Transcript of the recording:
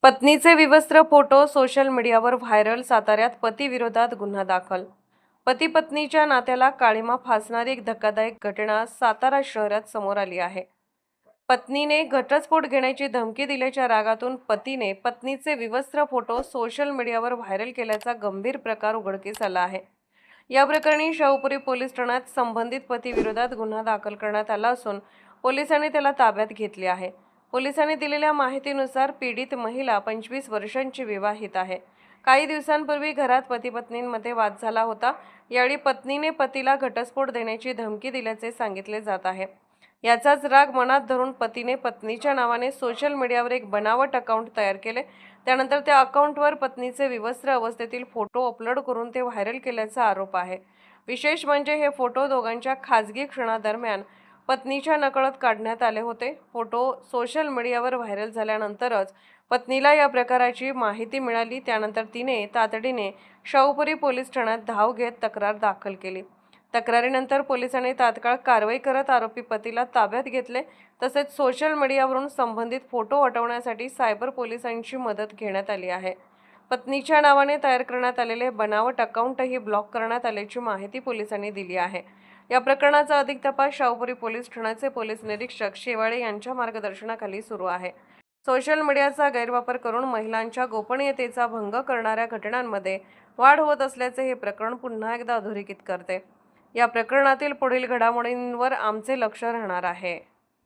पत्नीचे विवस्त्र photo social मीडियावर viral. साताऱ्यात पतीविरोधात गुन्हा दाखल. पती पत्नीच्या नात्याला काळिमा फासणारी एक धक्कादायक घटना सातारा शहरात समोर आली आहे. पत्नीने घटस्फोट घेण्याची धमकी दिल्याच्या रागातून पतीने पत्नीचे विवस्त्र फोटो सोशल मीडियावर व्हायरल केल्याचा गंभीर प्रकार उघडकीस आला आहे. या प्रकरणी शाहूपुरी पोलीस ठाण्यात संबंधित पतीविरोधात गुन्हा दाखल करण्यात आला असून पोलिसांनी त्याला ताब्यात घेतले आहे. पोलिसांनी दिलेल्या माहितीनुसार पीडित महिला 25 वर्षांची विवाहित आहे. काही दिवसांपूर्वी घरात पती-पत्नींमध्ये वाद झाला होता. यावेळी पत्नीने पतीला घटस्फोट देण्याची धमकी दिल्याचे सांगितले जात आहे. याचाच राग मनात धरून पतीने पत्नीच्या नावाने सोशल मीडियावर एक बनावट अकाउंट तयार केले. त्यानंतर त्या अकाउंटवर पत्नीचे विवस्त्र अवस्थेतील फोटो अपलोड करून ते व्हायरल केल्याचा आरोप आहे. विशेष म्हणजे हे फोटो दोघांच्या खासगी क्षणादरम्यान पत्नीच्या नकळत काढण्यात आले होते. फोटो सोशल मीडियावर व्हायरल झाल्यानंतरच पत्नीला या प्रकाराची माहिती मिळाली. त्यानंतर तिने तातडीने शाहूपुरी पोलीस ठाण्यात धाव घेत तक्रार दाखल केली. तक्रारीनंतर पोलिसांनी तात्काळ कारवाई करत आरोपी पतीला ताब्यात घेतले. तसेच सोशल मीडियावरून संबंधित फोटो हटवण्यासाठी सायबर पोलिसांची मदत घेण्यात आली आहे. पत्नीच्या नावाने तयार करण्यात आलेले बनावट अकाउंटही ब्लॉक करण्यात आल्याची माहिती पोलिसांनी दिली आहे. या प्रकरणाचा अधिक तपास शाहूपुरी पोलीस ठाण्याचे पोलीस निरीक्षक शेवाळे यांच्या मार्गदर्शनाखाली सुरू आहे. सोशल मीडियाचा गैरवापर करून महिलांच्या गोपनीयतेचा भंग करणाऱ्या घटनांमध्ये वाढ होत असल्याचे हे प्रकरण पुन्हा एकदा अधोरेखित करते. या प्रकरणातील पुढील घडामोडींवर आमचे लक्ष राहणार आहे.